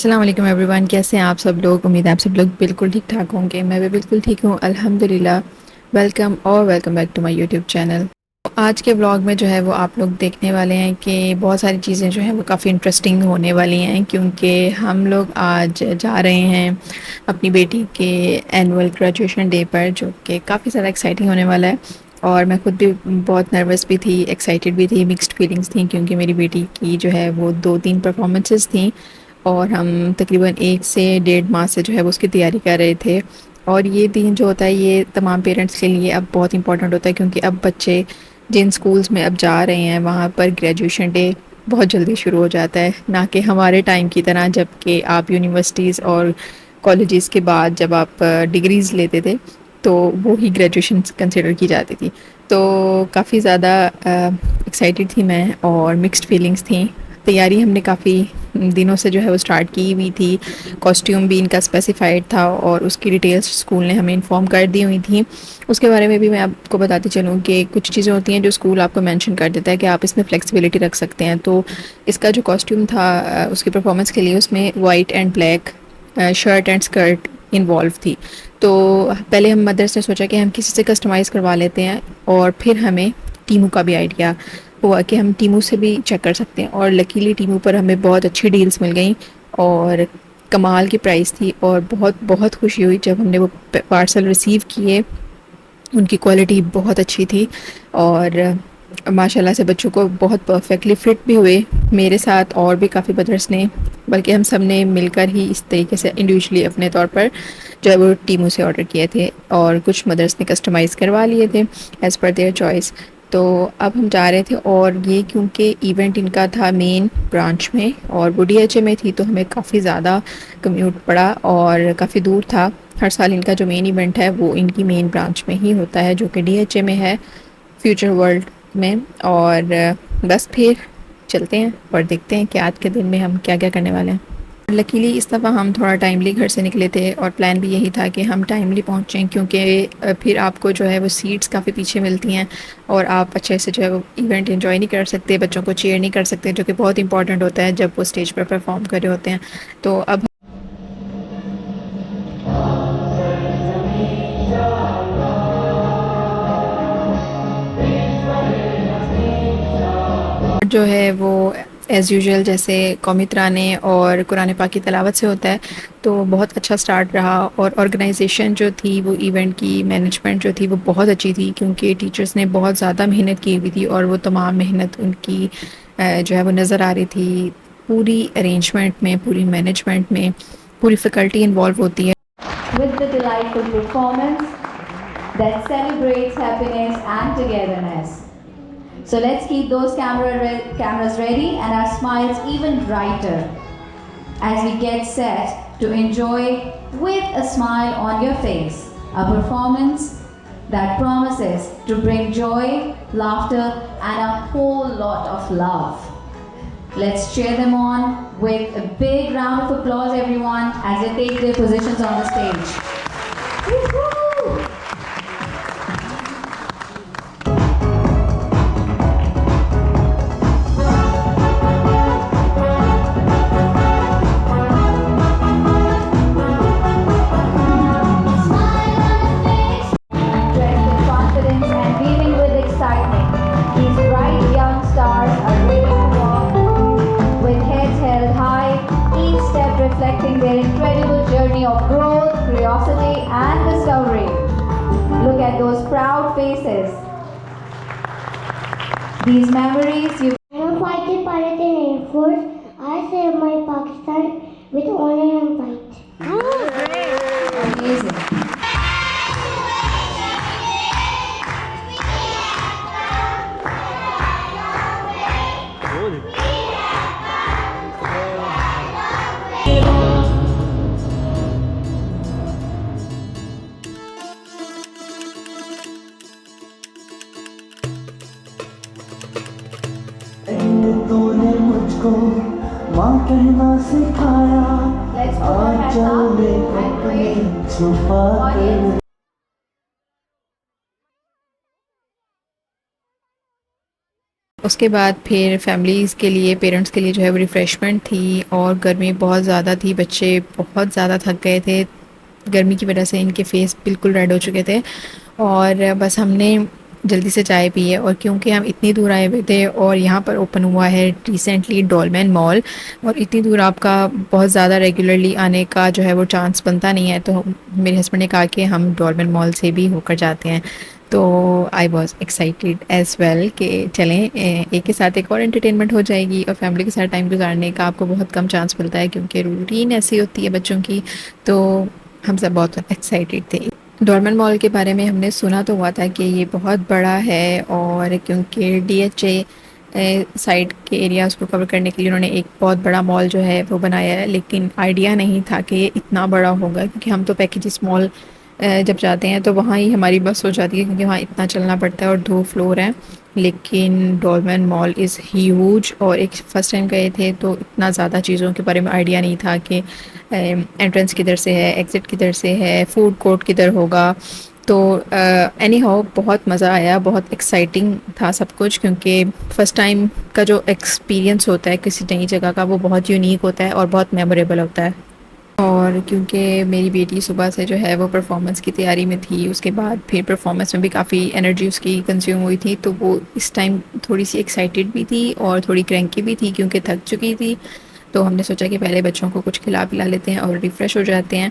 السلام علیکم every one, کیسے ہیں آپ سب لوگ؟ امید ہے آپ سب لوگ بالکل ٹھیک ٹھاک ہوں گے. میں بھی بالکل ٹھیک ہوں الحمدللہ. ویلکم اور welcome back to my YouTube channel. آج کے بلاگ میں جو ہے وہ آپ لوگ دیکھنے والے ہیں کہ بہت ساری چیزیں جو ہیں وہ کافی انٹرسٹنگ ہونے والی ہیں، کیونکہ ہم لوگ آج جا رہے ہیں اپنی بیٹی کے اینول گریجویشن ڈے پر، جو کہ کافی زیادہ ایکسائٹنگ ہونے والا ہے. اور میں خود بھی بہت نروس بھی تھی، ایکسائٹیڈ بھی تھی، مکسڈ فیلنگس تھیں، کیونکہ میری بیٹی کی جو ہے وہ 2-3 پرفارمنسز تھیں اور ہم تقریباً 1 سے 1.5 ماہ سے جو ہے وہ اس کی تیاری کر رہے تھے. اور یہ دن جو ہوتا ہے یہ تمام پیرنٹس کے لیے اب بہت امپورٹنٹ ہوتا ہے، کیونکہ اب بچے جن سکولز میں اب جا رہے ہیں وہاں پر گریجویشن ڈے بہت جلدی شروع ہو جاتا ہے، نہ کہ ہمارے ٹائم کی طرح جب کہ آپ یونیورسٹیز اور کالجز کے بعد جب آپ ڈگریز لیتے تھے تو وہی گریجویشن کنسیڈر کی جاتی تھی. تو کافی زیادہ ایکسائٹیڈ تھی میں اور مکسڈ فیلنگس تھیں. تیاری ہم نے کافی دنوں سے جو ہے وہ اسٹارٹ کی ہوئی تھی. کاسٹیوم بھی ان کا اسپیسیفائڈ تھا اور اس کی ڈیٹیلس اسکول نے ہمیں انفارم کر دی ہوئی تھیں. اس کے بارے میں بھی میں آپ کو بتاتی چلوں کہ کچھ چیزیں ہوتی ہیں جو اسکول آپ کو مینشن کر دیتا ہے کہ آپ اس میں فلیکسیبلٹی رکھ سکتے ہیں. تو اس کا جو کاسٹیوم تھا اس کی پرفارمنس کے لیے اس میں white and black shirt and skirt involve تھی. تو پہلے ہم مدرس نے سوچا کہ ہم کسی سے کسٹمائز کروا لیتے ہیں، اور پھر ہمیں ٹیمو کا بھی آئیڈیا ہوا کہ ہم ٹیمو سے بھی چیک کر سکتے ہیں. اور لکیلی ٹیمو پر ہمیں بہت اچھی ڈیلز مل گئیں اور کمال کی پرائس تھی، اور بہت بہت خوشی ہوئی جب ہم نے وہ پارسل ریسیو کیے. ان کی کوالٹی بہت اچھی تھی اور ماشاء اللہ سے بچوں کو بہت پرفیکٹلی فٹ بھی ہوئے. میرے ساتھ اور بھی کافی مدرس نے، بلکہ ہم سب نے مل کر ہی اس طریقے سے انڈیویجولی اپنے طور پر جو ہے وہ ٹیموں سے آرڈر کیے تھے، اور کچھ مدرس نے کسٹمائز کروا لیے تھے ایز پر دیئر چوائس. تو اب ہم جا رہے تھے، اور یہ کیونکہ ایونٹ ان کا تھا مین برانچ میں اور وہ ڈی ایچ اے میں تھی، تو ہمیں کافی زیادہ کمیوٹ پڑا اور کافی دور تھا. ہر سال ان کا جو مین ایونٹ ہے وہ ان کی مین برانچ میں ہی ہوتا ہے، جو کہ ڈی ایچ اے میں ہے، فیوچر ورلڈ میں. اور بس پھر چلتے ہیں اور دیکھتے ہیں کہ آج کے دن میں ہم کیا کیا کرنے والے ہیں. لکیلی اس دفعہ ہم تھوڑا ٹائملی گھر سے نکلے تھے، اور پلان بھی یہی تھا کہ ہم ٹائملی پہنچیں، کیونکہ پھر آپ کو جو ہے وہ سیٹس کافی پیچھے ملتی ہیں اور آپ اچھے سے جو ہے وہ ایونٹ انجوائے نہیں کر سکتے، بچوں کو چیئر نہیں کر سکتے، جو کہ بہت امپورٹنٹ ہوتا ہے جب وہ اسٹیج پر پرفارم کر رہے ہوتے ہیں. تو اب جو ہے وہ ایز یوزول جیسے قومی ترانے اور قرآن پاک کی تلاوت سے ہوتا ہے، تو بہت اچھا سٹارٹ رہا. اور آرگنائزیشن جو تھی وہ ایونٹ کی مینجمنٹ جو تھی وہ بہت اچھی تھی، کیونکہ ٹیچرز نے بہت زیادہ محنت کی ہوئی تھی، اور وہ تمام محنت ان کی جو ہے وہ نظر آ رہی تھی. پوری ارینجمنٹ میں، پوری مینجمنٹ میں پوری فیکلٹی انوالو ہوتی ہے. With the delightful performance that celebrates happiness and togetherness. So let's keep those cameras ready and our smiles even brighter as we get set to enjoy with a smile on your face a performance that promises to bring joy, laughter and a whole lot of love. Let's cheer them on with a big round of applause, everyone, as they take their positions on the stage. Woo-hoo! Reflecting their incredible journey of growth, curiosity and discovery. Look at those proud faces. These memories you I'm fighting pilot in Air Force. I serve my Pakistan with honor and pride. Oh, great. Amazing. تو نے مجھ کو ماں کہنا سکھایا، آج چلے اپنے چھپا کے. اس کے بعد پھر فیملیز کے لیے پیرنٹس کے لیے جو ہے وہ ریفریشمنٹ تھی، اور گرمی بہت زیادہ تھی، بچے بہت زیادہ تھک گئے تھے گرمی کی وجہ سے، ان کے فیس بالکل ریڈ ہو چکے تھے، اور بس ہم نے جلدی سے چائے پی ہے۔ اور کیونکہ ہم اتنی دور آئے ہوئے تھے اور یہاں پر اوپن ہوا ہے ریسنٹلی ڈولمین مال، اور اتنی دور آپ کا بہت زیادہ ریگولرلی آنے کا جو ہے وہ چانس بنتا نہیں ہے، تو میرے ہسبینڈ نے کہا کہ ہم ڈولمین مال سے بھی ہو کر جاتے ہیں، تو I was excited as well کہ چلیں ایک کے ساتھ ایک اور انٹرٹینمنٹ ہو جائے گی، اور فیملی کے ساتھ ٹائم گزارنے کا آپ کو بہت کم چانس ملتا ہے کیونکہ روٹین ایسی ہوتی ہے بچوں کی، تو ہم سب بہت ایکسائٹیڈ تھے۔ ڈولمین مال کے بارے میں ہم نے سنا تو ہوا تھا کہ یہ بہت بڑا ہے، اور کیونکہ ڈی ایچ اے سائڈ کے ایریاز کو کور کرنے کے لیے انہوں نے ایک بہت بڑا مال جو ہے وہ بنایا ہے، لیکن آئیڈیا نہیں تھا کہ یہ اتنا بڑا ہوگا، کیونکہ ہم تو پیکیجز مال جب جاتے ہیں تو وہاں ہی ہماری بس ہو جاتی ہے، کیونکہ وہاں اتنا چلنا پڑتا ہے اور 2 فلور ہیں، لیکن ڈولمین مال از ہیوج، اور ایک فرسٹ ٹائم گئے تھے تو اتنا زیادہ چیزوں کے بارے میں آئیڈیا نہیں تھا کہ انٹرنس کدھر سے ہے، ایگزٹ کدھر سے ہے، فوڈ کورٹ کدھر ہوگا، تو اینی ہاؤ بہت مزہ آیا، بہت ایکسائٹنگ تھا سب کچھ، کیونکہ فرسٹ ٹائم کا جو ایکسپیرینس ہوتا ہے کسی نئی جگہ کا وہ بہت یونیک ہوتا ہے اور بہت میموریبل ہوتا ہے۔ اور کیونکہ میری بیٹی صبح سے جو ہے وہ پرفارمنس کی تیاری میں تھی، اس کے بعد پھر پرفارمنس میں بھی کافی انرجی اس کی کنزیوم ہوئی تھی، تو وہ اس ٹائم تھوڑی سی ایکسائٹیڈ بھی تھی اور تھوڑی کرینکی بھی تھی کیونکہ تھک چکی تھی، تو ہم نے سوچا کہ پہلے بچوں کو کچھ کھلا پلا لیتے ہیں اور ریفریش ہو جاتے ہیں۔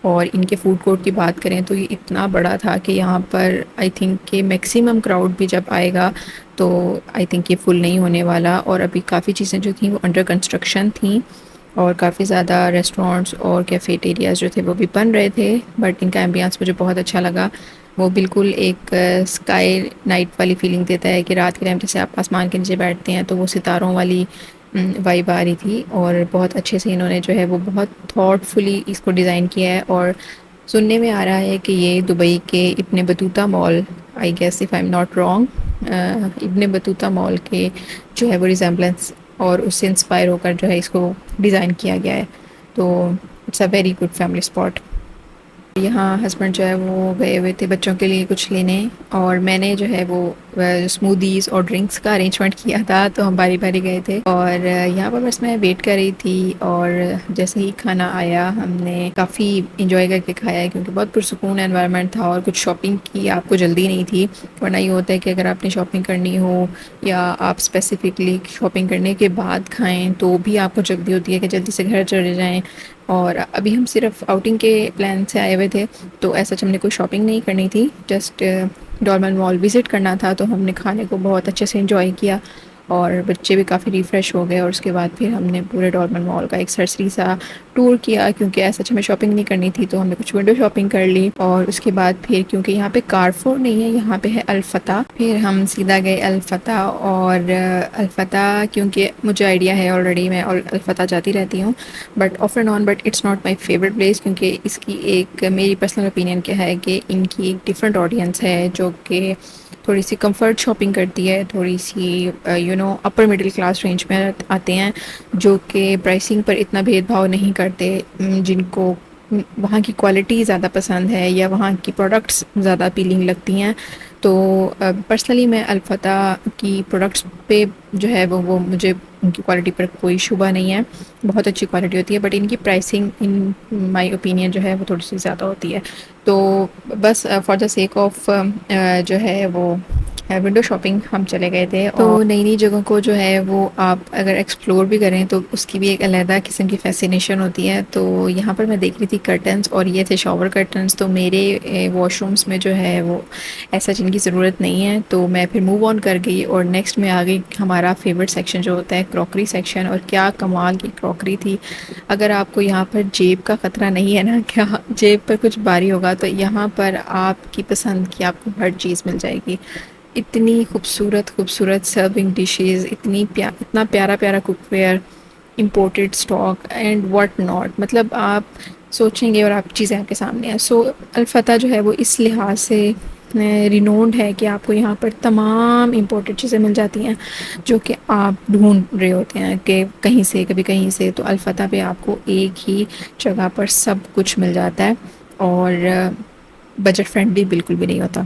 اور ان کے فوڈ کورٹ کی بات کریں تو یہ اتنا بڑا تھا کہ یہاں پر آئی تھنک کہ میکسیمم کراؤڈ بھی جب آئے گا تو آئی تھنک یہ فل نہیں ہونے والا، اور ابھی کافی چیزیں جو تھیں وہ انڈر کنسٹرکشن تھیں، اور کافی زیادہ ریسٹورانٹس اور کیفیٹیریاز جو تھے وہ بھی بن رہے تھے، بٹ ان کا ایمبینس مجھے بہت اچھا لگا، وہ بالکل ایک اسکائی نائٹ والی فیلنگ دیتا ہے کہ رات کے ٹائم جیسے آپ آسمان کے نیچے بیٹھتے ہیں تو وہ ستاروں والی وائب آ رہی تھی، اور بہت اچھے سے انہوں نے جو ہے وہ بہت تھاٹ فلی اس کو ڈیزائن کیا ہے۔ اور سننے میں آ رہا ہے کہ یہ دبئی کے ابن Battuta mall, I guess if I am not wrong, ابن بطوطہ مال کے جو ہے وہ ریزمبلنس اور اس سے انسپائر ہو کر جو ہے اس کو ڈیزائن کیا گیا ہے، تو it's a very good family spot. یہاں ہسبینڈ جو ہے وہ گئے ہوئے تھے بچوں کے لیے کچھ لینے، اور میں نے جو ہے وہ اسمودیز اور ڈرنکس کا ارینجمنٹ کیا تھا، تو ہم باری باری گئے تھے، اور یہاں پر بس میں ویٹ کر رہی تھی، اور جیسے ہی کھانا آیا ہم نے کافی انجوائے کر کے کھایا ہے، کیونکہ بہت پرسکون انوائرمنٹ تھا، اور کچھ شاپنگ کی آپ کو جلدی نہیں تھی، ورنہ یہ ہوتا ہے کہ اگر آپ نے شاپنگ کرنی ہو یا آپ اسپیسیفکلی شاپنگ کرنے کے بعد کھائیں تو بھی آپ کو جلدی ہوتی ہے کہ جلدی سے گھر چلے جائیں، اور ابھی ہم صرف آؤٹنگ کے پلان سے آئے ہوئے تھے، تو ایسا ہم نے کوئی شاپنگ نہیں کرنی تھی، جسٹ ڈولمین مال وزٹ کرنا تھا، تو ہم نے کھانے کو بہت اچھے سے انجوائے کیا، اور بچے بھی کافی ریفریش ہو گئے، اور اس کے بعد پھر ہم نے پورے ڈولمین مال کا ایک سرسری سا ٹور کیا، کیونکہ ایسا ہمیں شاپنگ نہیں کرنی تھی تو ہم نے کچھ ونڈو شاپنگ کر لی، اور اس کے بعد پھر کیونکہ یہاں پہ کارفور نہیں ہے، یہاں پہ ہے الفتح، پھر ہم سیدھا گئے الفتح، اور الفتح کیونکہ مجھے آئیڈیا ہے آلریڈی، میں الفتح جاتی رہتی ہوں but off and on, but it's not my favourite place, کیونکہ اس کی ایک میری پرسنل اوپینین کیا ہے کہ ان کی ایک ڈفرینٹ آڈینس ہے جو کہ تھوڑی سی کمفرٹ شاپنگ کرتی ہے، تھوڑی سی اپر مڈل کلاس رینج میں آتے ہیں، جو کہ پرائسنگ پر اتنا بھید بھاؤ نہیں کرتے، جن کو وہاں کی کوالٹی زیادہ پسند ہے یا وہاں کی پروڈکٹس زیادہ اپیلنگ لگتی ہیں، تو پرسنلی میں الفتح کی پروڈکٹس پہ جو ہے وہ مجھے ان کی کوالٹی پر کوئی شبہ نہیں ہے، بہت اچھی کوالٹی ہوتی ہے، بٹ ان کی پرائسنگ ان مائی اوپینین جو ہے وہ تھوڑی سی زیادہ ہوتی ہے، تو بس فار دا سیک آف جو ہے وہ ونڈو شاپنگ ہم چلے گئے تھے، تو نئی نئی جگہوں کو جو ہے وہ آپ اگر ایکسپلور بھی کریں تو اس کی بھی ایک علیحدہ قسم کی فیسینیشن ہوتی ہے، تو یہاں پر میں دیکھ رہی تھی کرٹنز، اور یہ تھے شاور کرٹنز، تو میرے واش رومس میں جو ہے وہ ایسا جن کی ضرورت نہیں ہے، تو میں پھر موو آن کر گئی، اور نیکسٹ میں آ گئی ہمارا فیوریٹ سیکشن جو ہوتا ہے کراکری سیکشن، اور کیا کمال کی کراکری تھی، اگر آپ کو یہاں پر جیب کا خطرہ نہیں ہے نا کیا جیب پر کچھ باری ہوگا، تو یہاں پر آپ کی پسند کی آپ کو ہر چیز مل جائے گی، اتنی خوبصورت سرونگ ڈشز، اتنا پیارا cookware, imported stock and what not, مطلب آپ سوچیں گے اور آپ چیزیں آپ کے سامنے ہیں، سو الفتح جو ہے وہ اس لحاظ سے رینونڈ ہے کہ آپ کو یہاں پر تمام امپورٹڈ چیزیں مل جاتی ہیں جو کہ آپ ڈھونڈ رہے ہوتے ہیں کہ کہیں سے کبھی کہیں سے، تو الفتح پہ آپ کو ایک ہی جگہ پر سب کچھ مل جاتا ہے، اور بجٹ فرینڈلی بالکل بھی نہیں ہوتا۔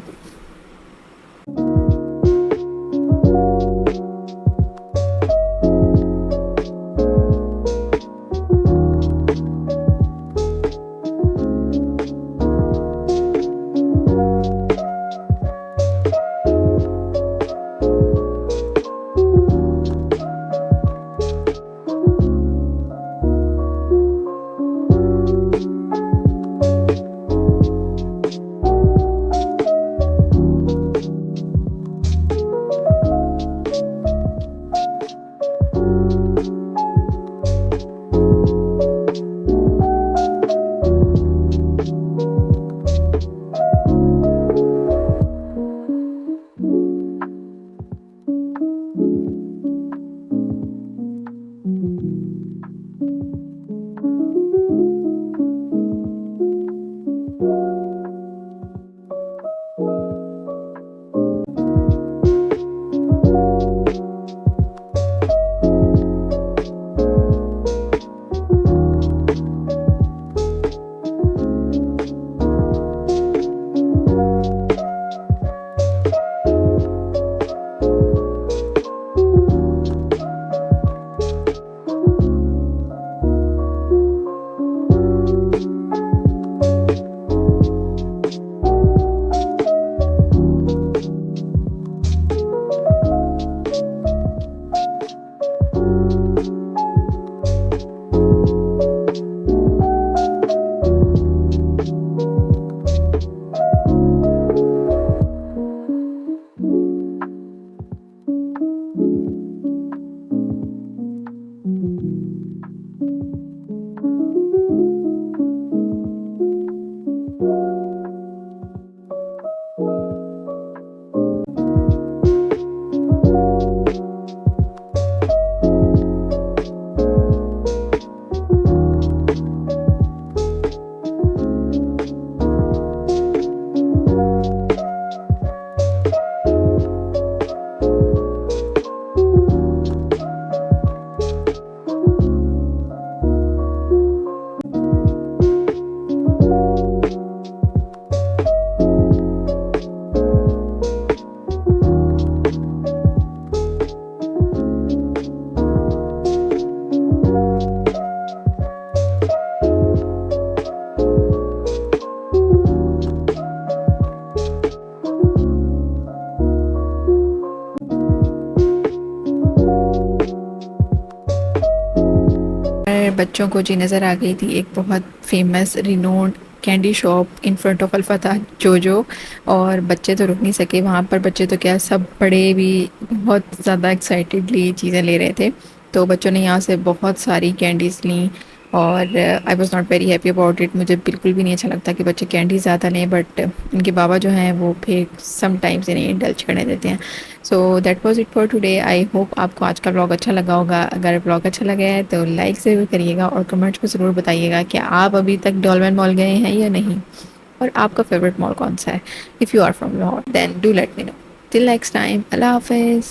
بچوں کو جی نظر آ گئی تھی ایک بہت famous renowned candy shop in front of Al-Fatah جو اور بچے تو رک نہیں سکے وہاں پر. بچے تو کیا سب بڑے بھی بہت زیادہ ایکسائٹیڈلی چیزیں لے رہے تھے. تو بچوں نے یہاں سے بہت ساری کینڈیز لیں اور I was not very happy about it. مجھے بالکل بھی نہیں اچھا لگتا کہ بچے کینڈی زیادہ لیں, بٹ ان کے بابا جو ہیں وہ پھر سم ٹائمز انہیں انڈلج کرنے دیتے ہیں. So that was it for today. I hope آپ کو آج کا بلاگ اچھا لگا ہوگا. اگر بلاگ اچھا لگا ہے تو لائک ضرور کریے گا اور کمنٹس میں ضرور بتائیے گا کہ آپ ابھی تک ڈولمن مال گئے ہیں یا نہیں, اور آپ کا فیوریٹ مال کون سا ہے. If you are from Lahore then do let me know. Till next time, اللہ حافظ.